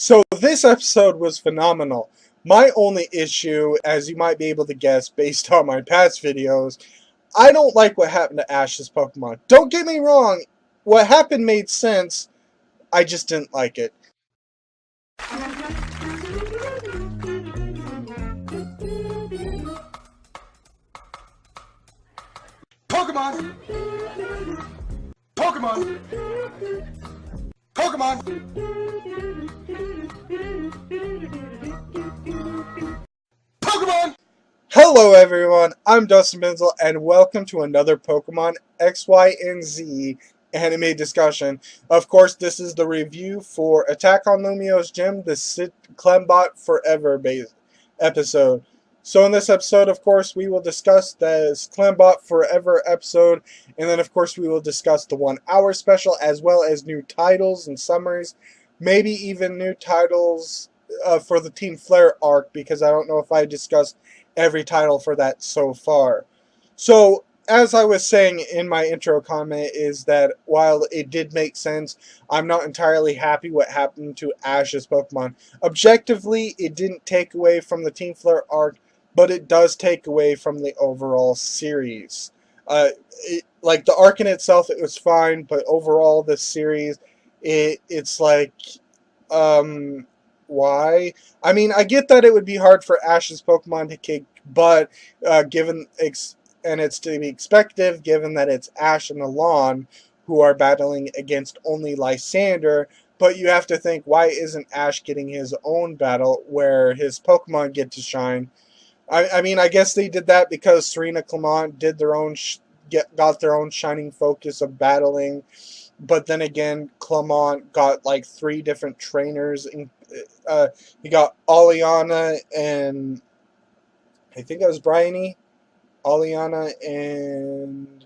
So this episode was phenomenal. My only issue, as you might be able to guess based on my past videos, I don't like what happened to Ash's Pokemon. Don't get me wrong, what happened made sense, I just didn't like it. Pokemon! Pokemon! Pokemon! Pokemon! Hello everyone, I'm Dustin Benzel, and welcome to another Pokemon XY&Z anime discussion. Of course, this is the review for Attack on Lumio's Gym, the Clembot Forever base episode. So in this episode, of course, we will discuss the Clembot Forever episode, and then of course we will discuss the 1 hour special, as well as new titles and summaries, maybe even new titles for the Team Flare arc, because I don't know if I discussed every title for that so far. So, as I was saying in my intro comment, is that while it did make sense, I'm not entirely happy what happened to Ash's Pokemon. Objectively, it didn't take away from the Team Flare arc, but it does take away from the overall series. Like the arc in itself, it was fine, but overall, the series, it's like, why? I mean, I get that it would be hard for Ash's Pokemon to kick butt, and it's to be expected, given that it's Ash and Alon who are battling against only Lysander, but you have to think, why isn't Ash getting his own battle where his Pokemon get to shine? I mean, I guess they did that because Serena Clemont did their own got their own shining focus of battling, but then again, Clemont got like 3 different trainers. He got Oleana and I think it was Bryony. Oleana and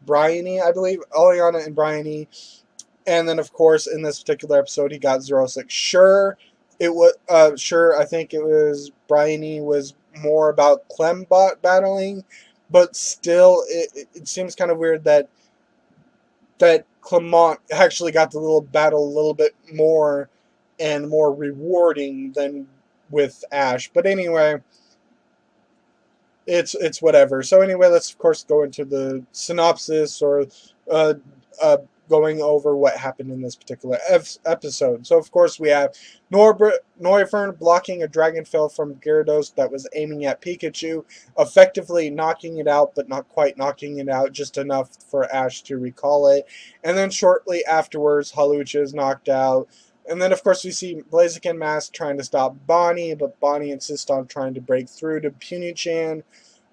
Bryony, I believe. Oleana and Bryony. And then, of course, in this particular episode, he got 06. Sure, I think it was Bryony was more about Clembot battling, but still, it seems kind of weird that Clemont actually got the little battle a little bit more and more rewarding than with Ash. But anyway, it's whatever. So anyway, let's of course go into the synopsis, or going over what happened in this particular episode. So of course we have Noivern blocking a Dragonfell from Gyarados that was aiming at Pikachu, effectively knocking it out, but not quite knocking it out, just enough for Ash to recall it. And then shortly afterwards, Hawlucha is knocked out. And then, of course, we see Blaziken Mask trying to stop Bonnie, but Bonnie insists on trying to break through to Puny-chan.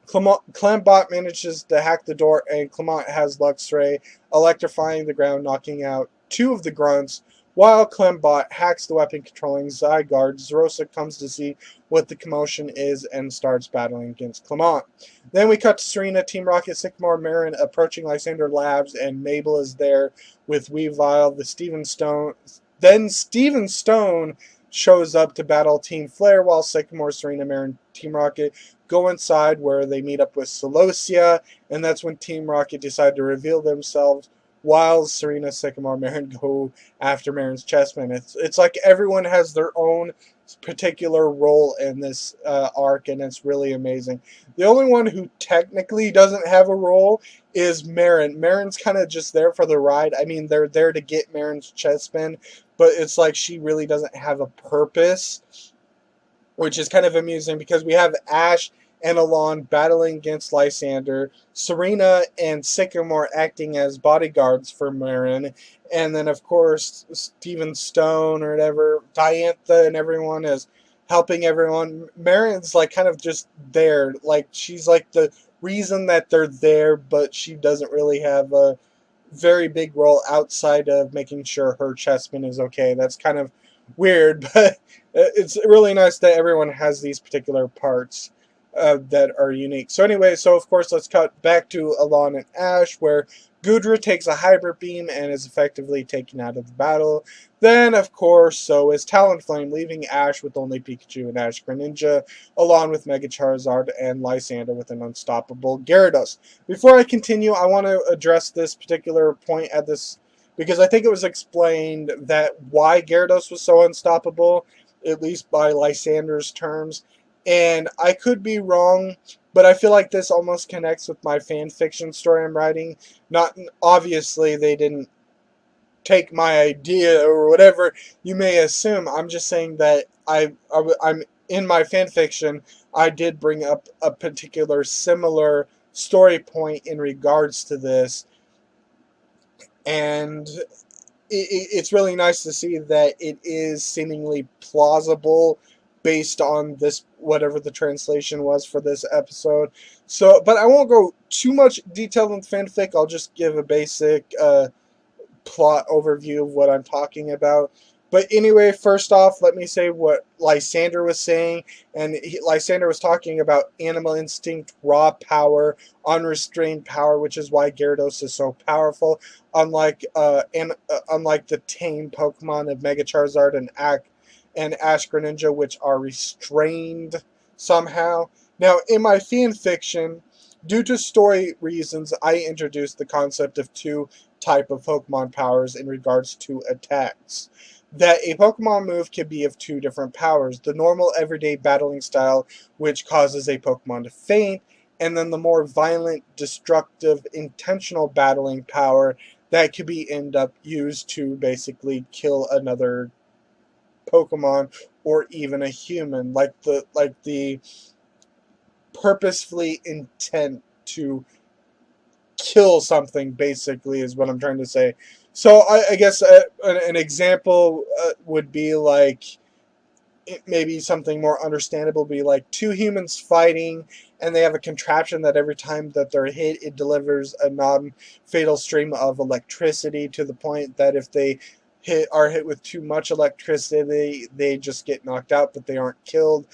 Clembot manages to hack the door, and Clemont has Luxray, electrifying the ground, knocking out 2 of the grunts. While Clembot hacks the weapon-controlling Zygarde, Rosa comes to see what the commotion is and starts battling against Clemont. Then we cut to Serena, Team Rocket, Sycamore, Marin approaching Lysander Labs, and Mabel is there with Weavile, Then Steven Stone shows up to battle Team Flare, while Sycamore, Serena, Marin, Team Rocket go inside where they meet up with Celosia, and that's when Team Rocket decide to reveal themselves, while Serena, Sycamore, Marin go after Marin's chessman. It's like everyone has their own particular role in this arc, and it's really amazing. The only one who technically doesn't have a role is Marin. Marin's kind of just there for the ride. I mean, they're there to get Marin's chessman, but it's like she really doesn't have a purpose, which is kind of amusing because we have Ash and Alon battling against Lysander, Serena and Sycamore acting as bodyguards for Marin, and then of course Steven Stone or whatever, Diantha and everyone is helping everyone. Marin's like kind of just there, like she's like the reason that they're there, but she doesn't really have a very big role outside of making sure her chessman is okay. That's kind of weird, but it's really nice that everyone has these particular parts that are unique. So anyway, so of course let's cut back to Alon and Ash, where Gudra takes a Hybrid Beam and is effectively taken out of the battle. Then, of course, so is Talonflame, leaving Ash with only Pikachu and Ash Greninja, along with Mega Charizard and Lysander with an unstoppable Gyarados. Before I continue, I want to address this particular point at this because I think it was explained that why Gyarados was so unstoppable, at least by Lysander's terms. And I could be wrong, but I feel like this almost connects with my fan fiction story I'm writing. Not obviously they didn't take my idea or whatever you may assume. I'm just saying that I'm in my fan fiction. I did bring up a particular similar story point in regards to this, and it's really nice to see that it is seemingly plausible based on this, whatever the translation was for this episode. So, but I won't go too much detail in fanfic. I'll just give a basic plot overview of what I'm talking about. But anyway, first off, let me say what Lysander was saying. And Lysander was talking about animal instinct, raw power, unrestrained power, which is why Gyarados is so powerful. Unlike the tame Pokemon of Mega Charizard and Ash Greninja, which are restrained somehow. Now, in my fan fiction, due to story reasons, I introduced the concept of two type of Pokemon powers in regards to attacks. That a Pokemon move can be of two different powers. The normal everyday battling style, which causes a Pokemon to faint, and then the more violent, destructive, intentional battling power that could be end up used to basically kill another Pokemon or even a human, like the purposefully intent to kill something, basically, is what I'm trying to say. So I guess an example would be like, maybe something more understandable would be like two humans fighting, and they have a contraption that every time that they're hit, it delivers a non-fatal stream of electricity, to the point that if they are hit with too much electricity, they just get knocked out, but they aren't killed.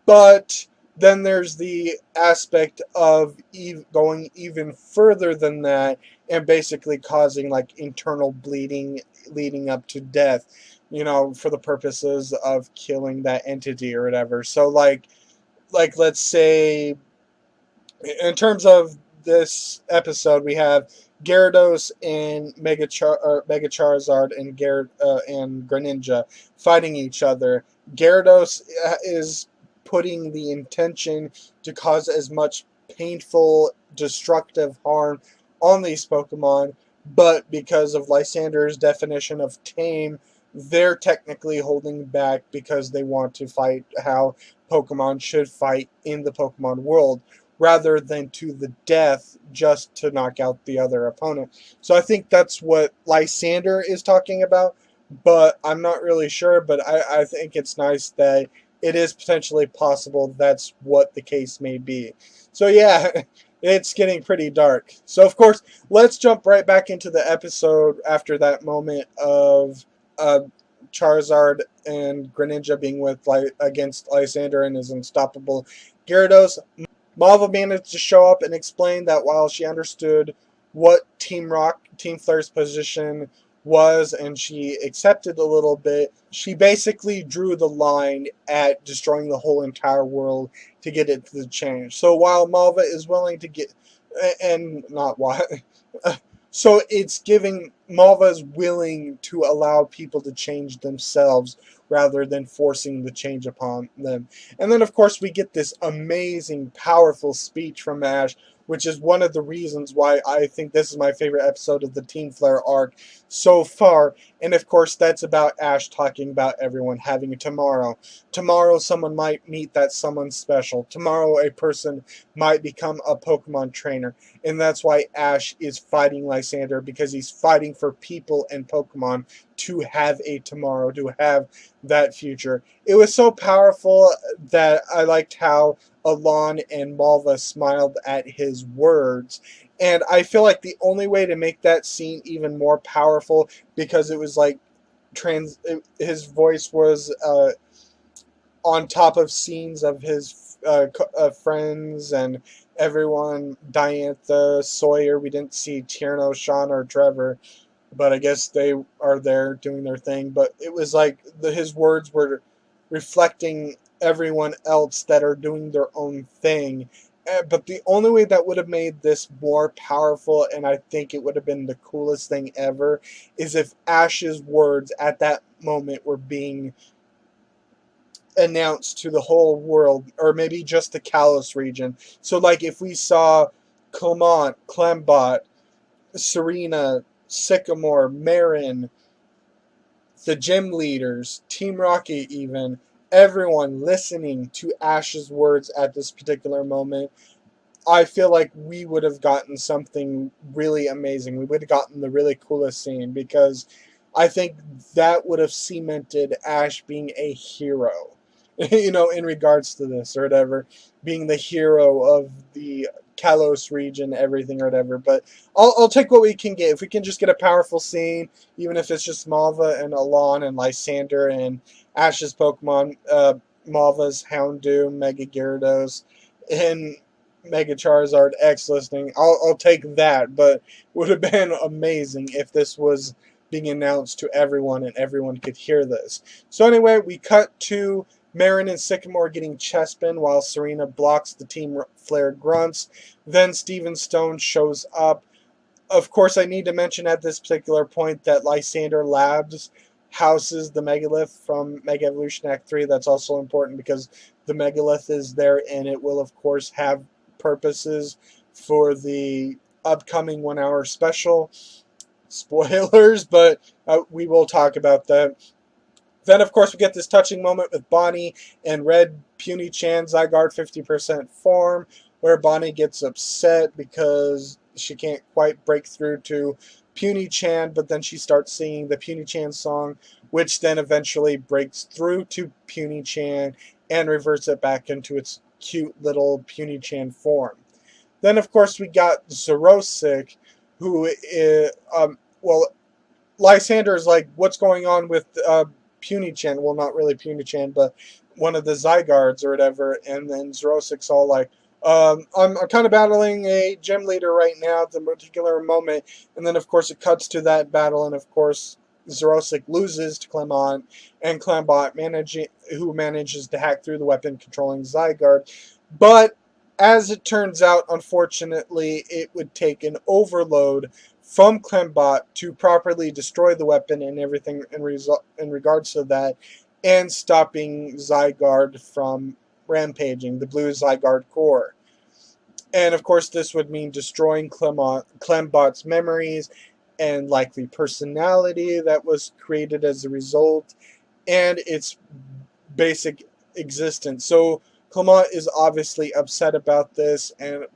But then there's the aspect of going even further than that and basically causing like internal bleeding leading up to death, for the purposes of killing that entity or whatever. So like let's say in terms of this episode, we have Gyarados and Mega Charizard and Greninja fighting each other. Gyarados is putting the intention to cause as much painful, destructive harm on these Pokemon, but because of Lysander's definition of tame, they're technically holding back because they want to fight how Pokemon should fight in the Pokemon world, rather than to the death just to knock out the other opponent. So I think that's what Lysander is talking about, but I'm not really sure. But I think it's nice that it is potentially possible that's what the case may be. So yeah, it's getting pretty dark. So of course, let's jump right back into the episode after that moment of Charizard and Greninja being against Lysander and his unstoppable Gyarados. Malva managed to show up and explain that while she understood what Team Flare's position was, and she accepted a little bit, she basically drew the line at destroying the whole entire world to get it to change. So while Malva is willing to get, and not why, so it's giving, Malva is willing to allow people to change themselves rather than forcing the change upon them. And then, of course, we get this amazing, powerful speech from Ash, which is one of the reasons why I think this is my favorite episode of the Team Flare arc so far. And, of course, that's about Ash talking about everyone having a tomorrow. Tomorrow, someone might meet that someone special. Tomorrow, a person might become a Pokemon trainer. And that's why Ash is fighting Lysander, because he's fighting for people and Pokemon to have a tomorrow, to have that future. It was so powerful that I liked how Alon and Malva smiled at his words. And I feel like the only way to make that scene even more powerful, because it was like his voice was on top of scenes of his friends and everyone, Diantha, Sawyer. We didn't see Tierno, Sean, or Trevor, but I guess they are there doing their thing. But it was like his words were reflecting everyone else that are doing their own thing, But the only way that would have made this more powerful, and I think it would have been the coolest thing ever, is if Ash's words at that moment were being announced to the whole world, or maybe just the Kalos region. So, like, if we saw Clemont, Clembot, Serena, Sycamore, Marin, the gym leaders, Team Rocket even, everyone listening to Ash's words at this particular moment, I feel like we would have gotten something really amazing. We would have gotten the really coolest scene, because I think that would have cemented Ash being a hero, in regards to this or whatever, being the hero of the Kalos region, everything or whatever. But I'll take what we can get. If we can just get a powerful scene, even if it's just Malva and Alon and Lysander and Ash's Pokemon, Malva's Houndoom, Mega Gyarados, and Mega Charizard X listening, I'll take that. But it would have been amazing if this was being announced to everyone and everyone could hear this. So anyway, we cut to Marin and Sycamore getting chespin while Serena blocks the Team Flare grunts. Then Steven Stone shows up. Of course, I need to mention at this particular point that Lysander Labs houses the Megalith from Mega Evolution Act 3. That's also important because the Megalith is there, and it will, of course, have purposes for the upcoming 1 hour special. Spoilers, but we will talk about that. Then, of course, we get this touching moment with Bonnie and Red Puny Chan Zygarde 50% form, where Bonnie gets upset because she can't quite break through to Puny Chan, but then she starts singing the Puny Chan song, which then eventually breaks through to Puny Chan and reverts it back into its cute little Puny Chan form. Then, of course, we got Xerosic, who is, Lysander is like, what's going on with Puny-chan? Well, not really Puny-chan, but one of the Zygardes or whatever. And then Xerosic's all like, I'm kind of battling a gym leader right now at the particular moment. And then, of course, it cuts to that battle. And, of course, Xerosic loses to Clemont. And Clembot, who manages to hack through the weapon controlling Zygarde. But as it turns out, unfortunately, it would take an overload from Clembot to properly destroy the weapon and everything in regards to that, and stopping Zygarde from rampaging, the blue Zygarde core. And of course, this would mean destroying Clembot's memories and likely personality that was created as a result, and its basic existence. So Clemont is obviously upset about this,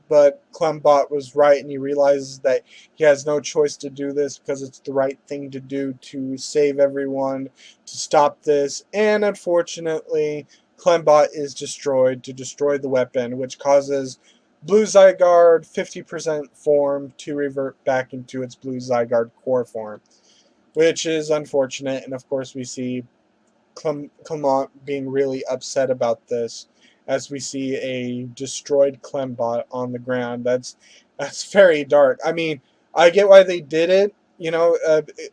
but Clembot was right, and he realizes that he has no choice to do this because it's the right thing to do to save everyone, to stop this. And unfortunately, Clembot is destroyed to destroy the weapon, which causes Blue Zygarde 50% form to revert back into its Blue Zygarde core form, which is unfortunate. And of course, we see Clemont being really upset about this, as we see a destroyed Clembot on the ground. That's very dark. I mean, I get why they did it,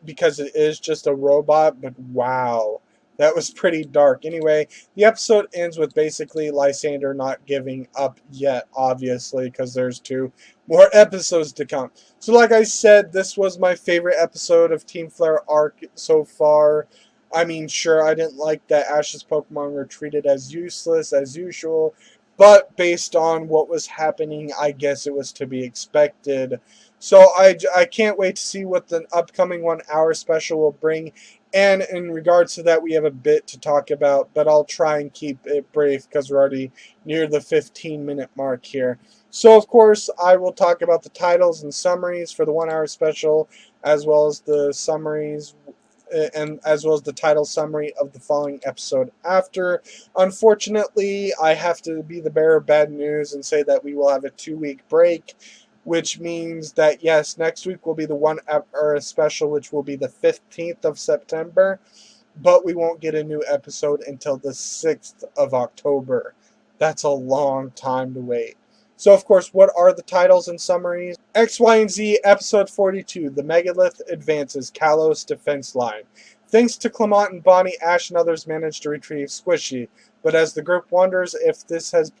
because it is just a robot, but wow, that was pretty dark. Anyway, the episode ends with basically Lysander not giving up yet, obviously, because there's 2 more episodes to come. So like I said, this was my favorite episode of Team Flare arc so far. I mean, sure, I didn't like that Ash's Pokemon were treated as useless as usual, but based on what was happening, I guess it was to be expected. So I can't wait to see what the upcoming 1 hour special will bring. And in regards to that, we have a bit to talk about, but I'll try and keep it brief because we're already near the 15-minute mark here. So, of course, I will talk about the titles and summaries for the 1 hour special, as well as the summaries and as well as the title summary of the following episode after. Unfortunately, I have to be the bearer of bad news and say that we will have a 2-week break, which means that, yes, next week will be the 1 hour special, which will be the 15th of September, but we won't get a new episode until the 6th of October. That's a long time to wait. So, of course, what are the titles and summaries? XY&Z Episode 42, The Megalith Advances, Kalos Defense Line. Thanks to Clemont and Bonnie, Ash and others managed to retrieve Squishy, but as the group wonders if this has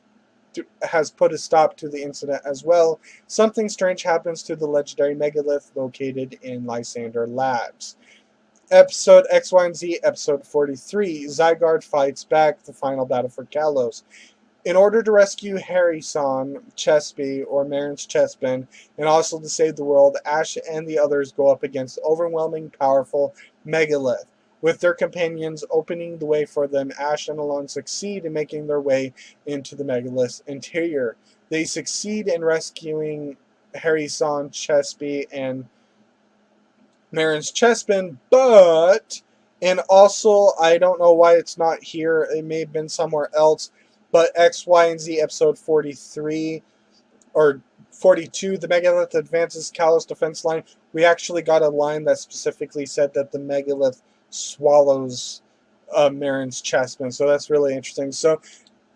has put a stop to the incident as well. Something strange happens to the legendary megalith located in Lysander Labs. Episode XY&Z, episode 43, Zygarde fights back, the final battle for Kalos. In order to rescue Harry-san Chespy, or Marin's Chespin, and also to save the world, Ash and the others go up against overwhelming, powerful megalith. With their companions opening the way for them, Ash and Alon succeed in making their way into the megalith's interior. They succeed in rescuing Harry-san Chespy and Marin's Chespin, but, and also, I don't know why it's not here, it may have been somewhere else, but XY&Z episode 43, or 42, the megalith advances Kalos defense line. We actually got a line that specifically said that the megalith swallows Marin's Chespin, so that's really interesting. So,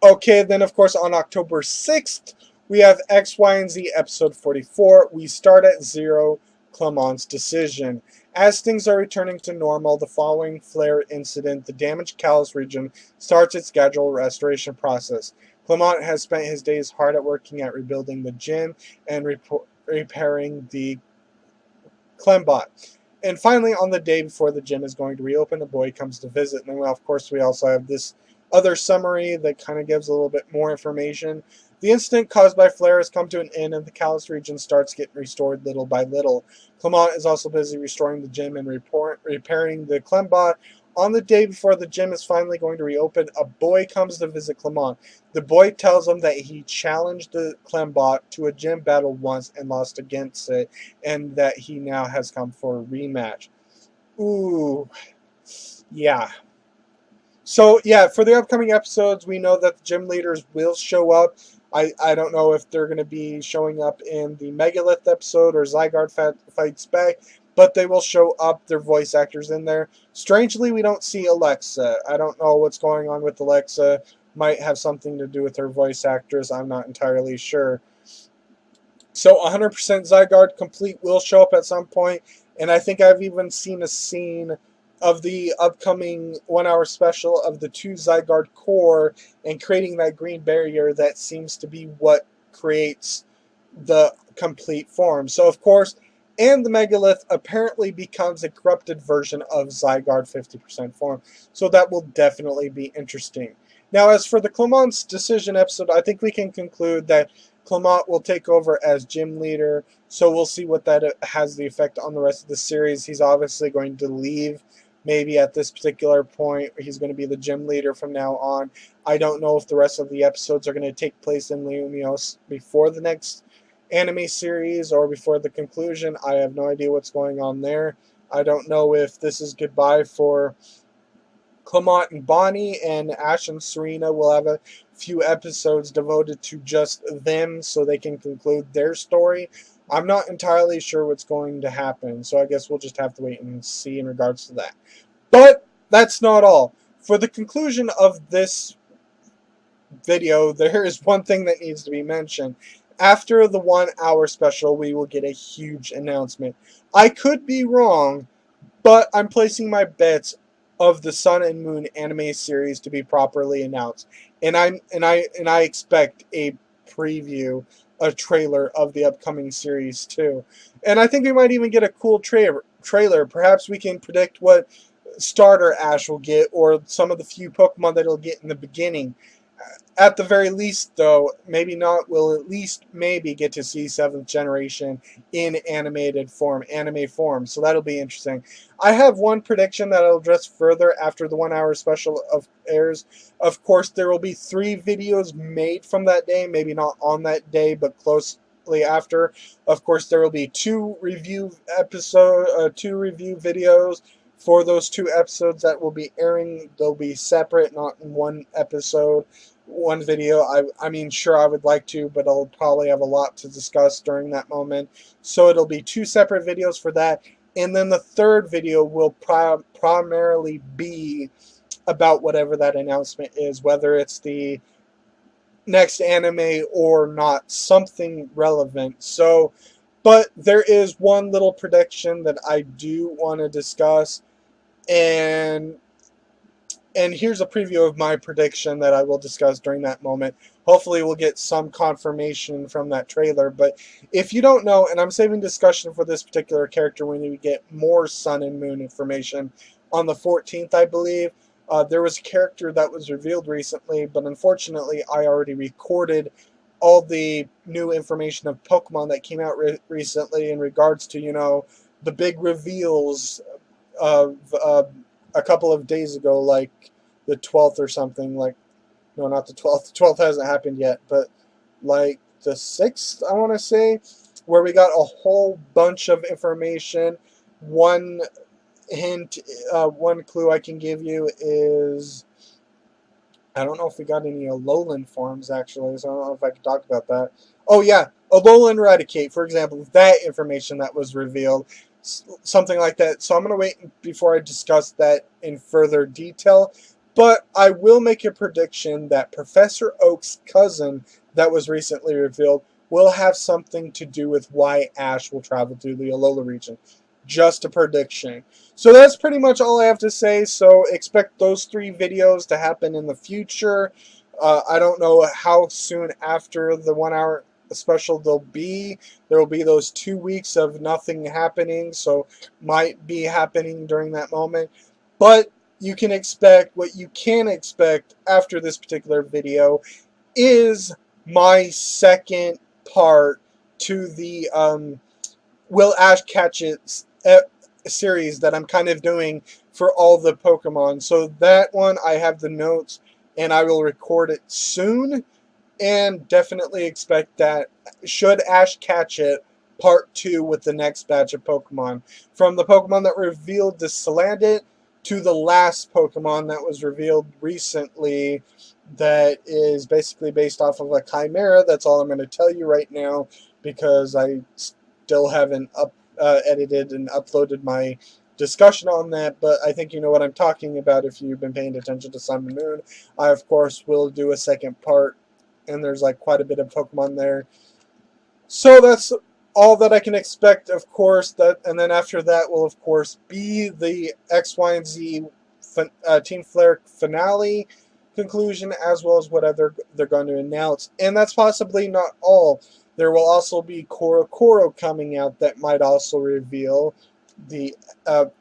okay, then of course on October 6th, we have XY&Z episode 44. We start at 0, Clemont's decision. As things are returning to normal, the following flare incident, the damaged Kalos region, starts its gradual restoration process. Clemont has spent his days hard at working at rebuilding the gym and repairing the Clembot. And finally, on the day before the gym is going to reopen, a boy comes to visit. And then, of course, we also have this other summary that kind of gives a little bit more information. The incident caused by Flare has come to an end, and the Kalos region starts getting restored little by little. Clemont is also busy restoring the gym and repairing the Clembot. On the day before the gym is finally going to reopen, a boy comes to visit Clemont. The boy tells him that he challenged the Clembot to a gym battle once and lost against it, and that he now has come for a rematch. Ooh, yeah. So, yeah, for the upcoming episodes, we know that the gym leaders will show up. I don't know if they're going to be showing up in the Megalith episode or Zygarde Fights Back, but they will show up, their voice actors in there. Strangely, we don't see Alexa. I don't know what's going on with Alexa. Might have something to do with her voice actress. I'm not entirely sure. So 100% Zygarde Complete will show up at some point, and I think I've even seen a scene of the upcoming 1 hour special of the 2 Zygarde core and creating that green barrier that seems to be what creates the complete form. So of course, and the Megalith apparently becomes a corrupted version of Zygarde 50% form. So that will definitely be interesting. Now as for the Clemont's decision episode, I think we can conclude that Clemont will take over as gym leader. So we'll see what that has the effect on the rest of the series. He's obviously going to leave. Maybe at this particular point, he's going to be the gym leader from now on. I don't know if the rest of the episodes are going to take place in Lumiose before the next anime series or before the conclusion. I have no idea what's going on there. I don't know if this is goodbye for Clemont and Bonnie, and Ash and Serena will have a few episodes devoted to just them so they can conclude their story. I'm not entirely sure what's going to happen, so I guess we'll just have to wait and see in regards to that. But that's not all. For the conclusion of this video, there is one thing that needs to be mentioned. After the 1 hour special, we will get a huge announcement. I could be wrong, but I'm placing my bets of the Sun and Moon anime series to be properly announced, and I expect a preview, a trailer of the upcoming series too. And I think we might even get a cool trailer. Perhaps we can predict what starter Ash will get, or some of the few Pokemon that he'll get in the beginning. At the very least, though, maybe not, we'll at least maybe get to see 7th generation in anime form, so that'll be interesting. I have one prediction that I'll address further after the 1 hour special airs. Of course, there will be 3 videos made from that day, maybe not on that day, but closely after. Of course, there will be 2 review videos for those 2 episodes that will be airing. They'll be separate, not in one episode, one video. I mean, sure, I would like to, but I'll probably have a lot to discuss during that moment. So it'll be 2 separate videos for that. And then the 3rd video will primarily be about whatever that announcement is, whether it's the next anime or not, something relevant. So, but there is one little prediction that I do want to discuss, and And here's a preview of my prediction that I will discuss during that moment. Hopefully we'll get some confirmation from that trailer. But if you don't know, and I'm saving discussion for this particular character when we get more Sun and Moon information on the 14th, I believe. There was a character that was revealed recently, but unfortunately I already recorded all the new information of Pokemon that came out recently in regards to, you know, the big reveals of a couple of days ago, like the 12th or something. Like, no, not the 12th. The 12th hasn't happened yet, but like the 6th, I want to say, where we got a whole bunch of information. One hint, one clue I can give you is, I don't know if we got any Alolan forms, actually, so I don't know if I can talk about that. Oh, yeah, Alolan Eradicate, for example, that information that was revealed, something like that. So I'm going to wait before I discuss that in further detail, but I will make a prediction that Professor Oak's cousin that was recently revealed will have something to do with why Ash will travel to the Alola region. Just a prediction. So that's pretty much all I have to say. So expect those 3 videos to happen in the future. I don't know how soon after the 1 hour special they'll be. There will be those 2 weeks of nothing happening, so might be happening during that moment. But you can expect, what you can expect after this particular video is my second part to the Will Ash Catch It series that I'm kind of doing for all the Pokemon. So that one, I have the notes, and I will record it soon, and definitely expect that should Ash catch it, part 2 with the next batch of Pokemon. From the Pokemon that revealed the Salandit to the last Pokemon that was revealed recently that is basically based off of a Chimera. That's all I'm going to tell you right now, because I still haven't edited and uploaded my discussion on that, but I think you know what I'm talking about if you've been paying attention to Sun and Moon. I, of course, will do a second part, and there's like quite a bit of Pokemon there. So that's all that I can expect, of course. And then after that will, of course, be the XY&Z Team Flare finale conclusion, as well as whatever they're going to announce. And that's possibly not all. There will also be Korokoro coming out that might also reveal the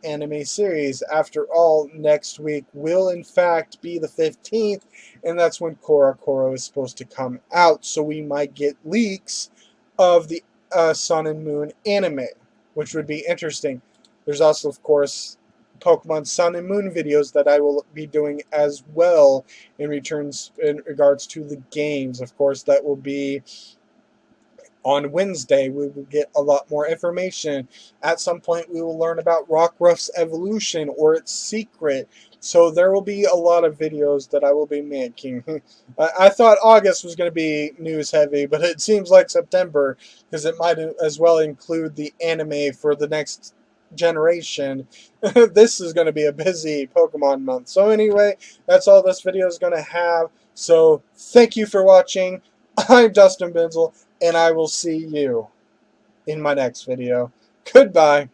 anime series. After all, next week will in fact be the 15th, and that's when Korokoro is supposed to come out. So we might get leaks of the Sun and Moon anime, which would be interesting. There's also, of course, Pokemon Sun and Moon videos that I will be doing as well in regards to the games. Of course, that will be on Wednesday. We will get a lot more information. At some point, we will learn about Rockruff's evolution or its secret. So there will be a lot of videos that I will be making. I thought August was going to be news heavy, but it seems like September, because it might as well include the anime for the next generation. This is going to be a busy Pokemon month. So anyway, that's all this video is going to have. So thank you for watching. I'm Dustin Benzel, and I will see you in my next video. Goodbye.